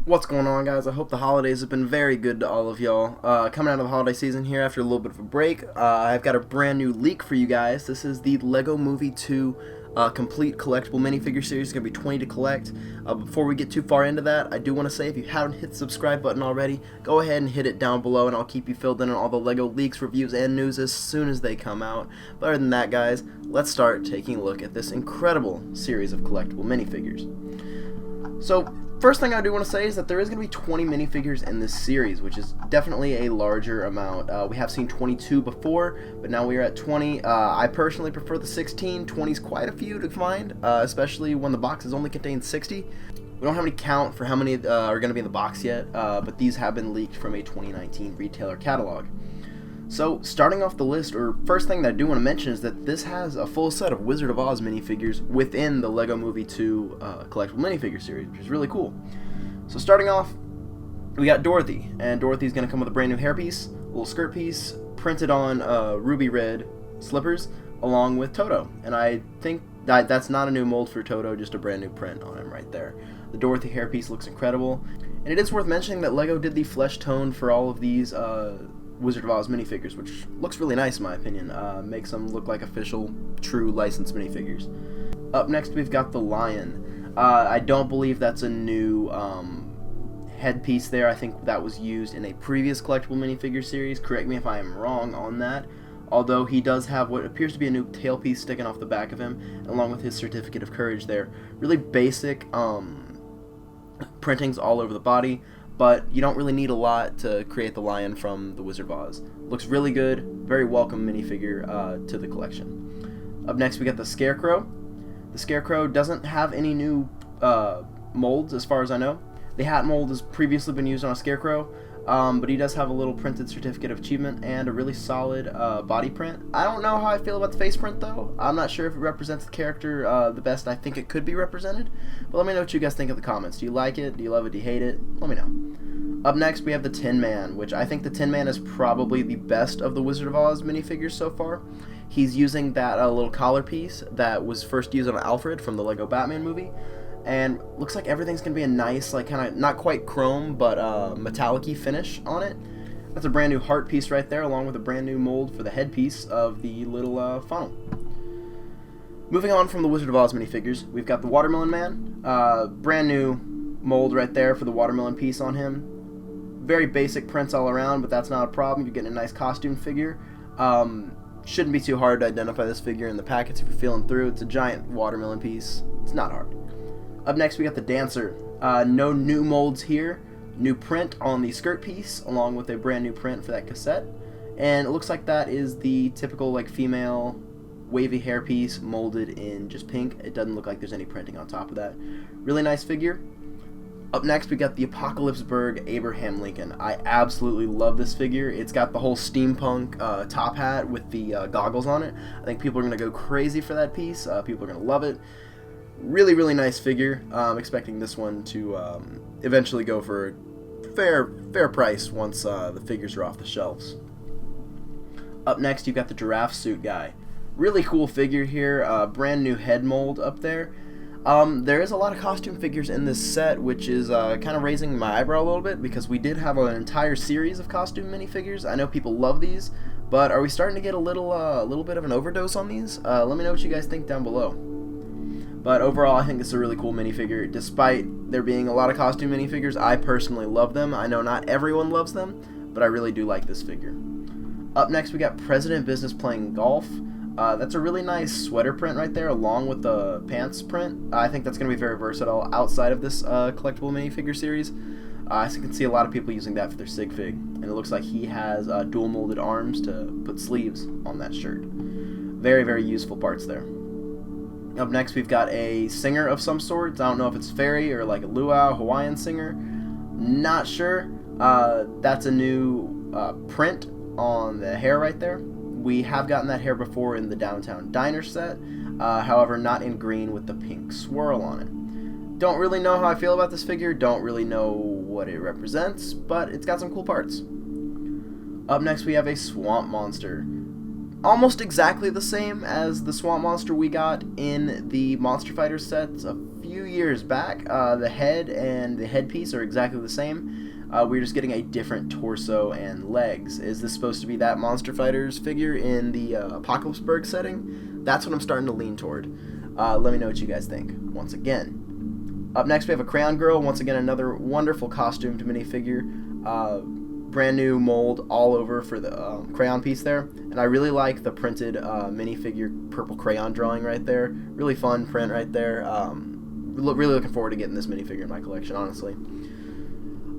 What's going on, guys? I hope the holidays have been very good to all of y'all. Coming out of the holiday season here after a little bit of a break, I've got a brand new leak for you guys. This is the LEGO Movie 2 complete collectible minifigure series. It's going to be 20 to collect. Before we get too far into that, I do want to say if you haven't hit the subscribe button already, go ahead and hit it down below, and I'll keep you filled in on all the LEGO leaks, reviews, and news as soon as they come out. But other than that, guys, let's start taking a look at this incredible series of collectible minifigures. So, first thing I do want to say is that there is going to be 20 minifigures in this series, which is definitely a larger amount. We have seen 22 before, but now we are at 20. I personally prefer the 16. 20 is quite a few to find, especially when the boxes only contain 60. We don't have any count for how many are going to be in the box yet, but these have been leaked from a 2019 retailer catalog. So, starting off the list, or first thing that I do want to mention is that this has a full set of Wizard of Oz minifigures within the LEGO Movie 2 collectible minifigure series, which is really cool. So starting off, we got Dorothy, and Dorothy's going to come with a brand new hairpiece, a little skirt piece, printed on ruby red slippers, along with Toto. And I think that's not a new mold for Toto, just a brand new print on him right there. The Dorothy hairpiece looks incredible, and it is worth mentioning that LEGO did the flesh tone for all of these Wizard of Oz minifigures, which looks really nice in my opinion. Makes them look like official, true licensed minifigures. Up next, we've got the lion. I don't believe that's a new headpiece there. I think that was used in a previous collectible minifigure series. Correct me if I am wrong on that. Although he does have what appears to be a new tailpiece sticking off the back of him, along with his certificate of courage there. Really basic printings all over the body, but you don't really need a lot to create the lion from the Wizard of Oz. Looks really good, very welcome minifigure to the collection. Up next, we got the Scarecrow. The Scarecrow doesn't have any new molds as far as I know. The hat mold has previously been used on a Scarecrow, but he does have a little printed certificate of achievement and a really solid body print. I don't know how I feel about the face print though. I'm not sure if it represents the character the best I think it could be represented, but let me know what you guys think in the comments. Do you like it? Do you love it? Do you hate it? Let me know. Up next, we have the Tin Man, which I think the Tin Man is probably the best of the Wizard of Oz minifigures so far. He's using that little collar piece that was first used on Alfred from the Lego Batman movie, and looks like everything's going to be a nice, like, kind of, not quite chrome, but metallic-y finish on it. That's a brand new heart piece right there, along with a brand new mold for the headpiece of the little funnel. Moving on from the Wizard of Oz minifigures, we've got the Watermelon Man. Brand new mold right there for the watermelon piece on him. Very basic prints all around, but that's not a problem. You're getting a nice costume figure. Shouldn't be too hard to identify this figure in the packets if you're feeling through. It's a giant watermelon piece. It's not hard. Up next, we got the Dancer. No new molds here. New print on the skirt piece, along with a brand new print for that cassette. And it looks like that is the typical, like, female wavy hair piece molded in just pink. It doesn't look like there's any printing on top of that. Really nice figure. Up next, we got the Apocalypseburg Abraham Lincoln. I absolutely love this figure. It's got the whole steampunk top hat with the goggles on it. I think people are going to go crazy for that piece. People are going to love it. Really, really nice figure. I'm expecting this one to eventually go for a fair price once the figures are off the shelves. Up next, you've got the giraffe suit guy. Really cool figure here. Brand new head mold up there. There is a lot of costume figures in this set, which is kind of raising my eyebrow a little bit, because we did have an entire series of costume minifigures. I know people love these, but are we starting to get a little bit of an overdose on these? Let me know what you guys think down below. But overall, I think it's a really cool minifigure. Despite there being a lot of costume minifigures, I personally love them. I know not everyone loves them, but I really do like this figure. Up next, we got President Business playing golf. That's a really nice sweater print right there, along with the pants print. I think that's going to be very versatile outside of this collectible minifigure series. I can see a lot of people using that for their sig fig, and it looks like he has dual molded arms to put sleeves on that shirt. Very, very useful parts there. Up next, we've got a singer of some sort. I don't know if it's fairy or like a luau Hawaiian singer. Not sure. That's a new print on the hair right there. We have gotten that hair before in the Downtown Diner set, however not in green with the pink swirl on it. Don't really know how I feel about this figure, don't really know what it represents, but it's got some cool parts. Up next, we have a Swamp Monster. Almost exactly the same as the Swamp Monster we got in the Monster Fighter sets a few few years back. The head and the headpiece are exactly the same. We're just getting a different torso and legs. Is this supposed to be that Monster Fighters figure in the Apocalypseburg setting? That's what I'm starting to lean toward. Let me know what you guys think, once again. Up next, we have a Crayon Girl. Once again, another wonderful costumed minifigure. Brand new mold all over for the crayon piece there. And I really like the printed minifigure purple crayon drawing right there. Really fun print right there. Really looking forward to getting this minifigure in my collection, honestly.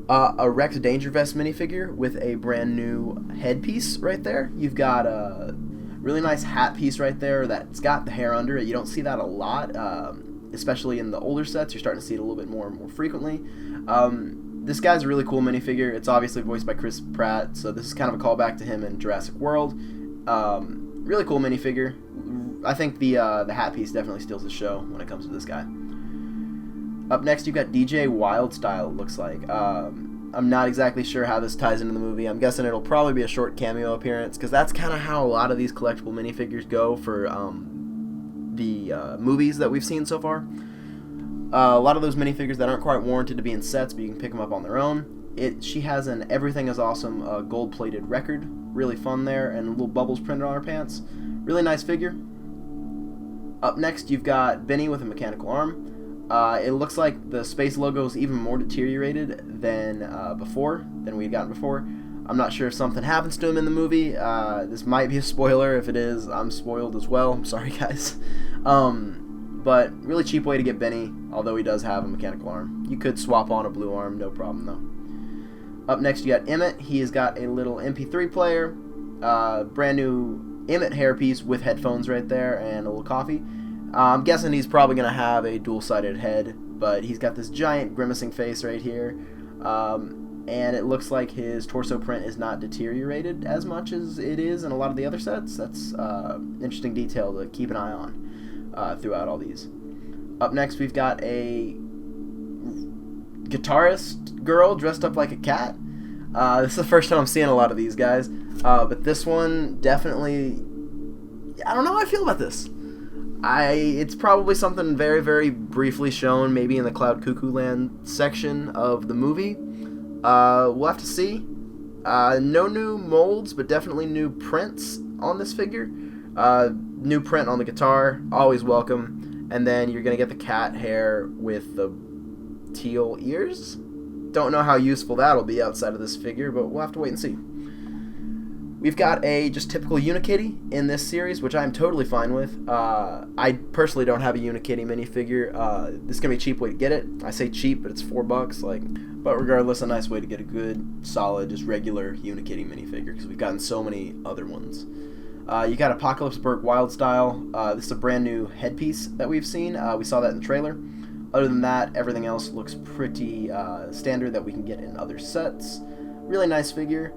A Rex Danger Vest minifigure with a brand new headpiece right there. You've got a really nice hat piece right there that's got the hair under it. You don't see that a lot, especially in the older sets. You're starting to see it a little bit more and more frequently. This guy's a really cool minifigure. It's obviously voiced by Chris Pratt, so this is kind of a callback to him in Jurassic World. Really cool minifigure. I think the hat piece definitely steals the show when it comes to this guy. Up next, you've got DJ Wildstyle, it looks like. I'm not exactly sure how this ties into the movie. I'm guessing it'll probably be a short cameo appearance, because that's kind of how a lot of these collectible minifigures go for the movies that we've seen so far. A lot of those minifigures that aren't quite warranted to be in sets, but you can pick them up on their own. She has an Everything is Awesome gold-plated record. Really fun there, and little bubbles printed on her pants. Really nice figure. Up next, you've got Benny with a mechanical arm. It looks like the space logo is even more deteriorated than we had gotten before. I'm not sure if something happens to him in the movie. This might be a spoiler. If it is, I'm spoiled as well. I'm sorry, guys. But really cheap way to get Benny, although he does have a mechanical arm. You could swap on a blue arm, no problem though. Up next, you got Emmett. He has got a little MP3 player, brand new Emmett hairpiece with headphones right there, and a little coffee. I'm guessing he's probably going to have a dual-sided head, but he's got this giant grimacing face right here. And it looks like his torso print is not deteriorated as much as it is in a lot of the other sets. That's interesting detail to keep an eye on throughout all these. Up next, we've got a guitarist girl dressed up like a cat. This is the first time I'm seeing a lot of these guys, but this one definitely, I don't know how I feel about this. It's probably something very, very briefly shown, maybe in the Cloud Cuckoo Land section of the movie. We'll have to see. No new molds, but definitely new prints on this figure. New print on the guitar, always welcome. And then you're going to get the cat hair with the teal ears. Don't know how useful that'll be outside of this figure, but we'll have to wait and see. We've got a just typical Unikitty in this series, which I'm totally fine with. I personally don't have a Unikitty minifigure. This is going to be a cheap way to get it. I say cheap, but it's $4. But regardless, a nice way to get a good, solid, just regular Unikitty minifigure, because we've gotten so many other ones. You got Apocalypseburg Wildstyle. This is a brand new headpiece that we've seen. We saw that in the trailer. Other than that, everything else looks pretty standard that we can get in other sets. Really nice figure.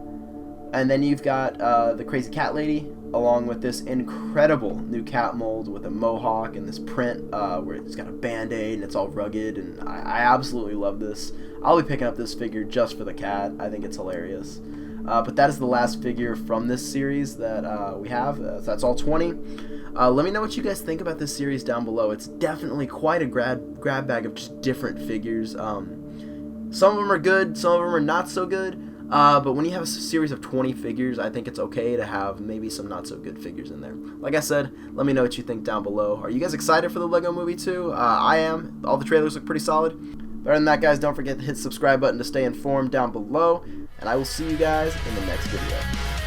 And then you've got the Crazy Cat Lady, along with this incredible new cat mold with a mohawk and this print where it's got a band-aid and it's all rugged, and I absolutely love this. I'll be picking up this figure just for the cat. I think it's hilarious. But that is the last figure from this series that we have. So that's all 20. Let me know what you guys think about this series down below. It's definitely quite a grab bag of just different figures. Some of them are good, some of them are not so good. But when you have a series of 20 figures, I think it's okay to have maybe some not so good figures in there. Like I said, let me know what you think down below. Are you guys excited for the Lego Movie 2? I am. All the trailers look pretty solid. But other than that, guys, don't forget to hit the subscribe button to stay informed down below. And I will see you guys in the next video.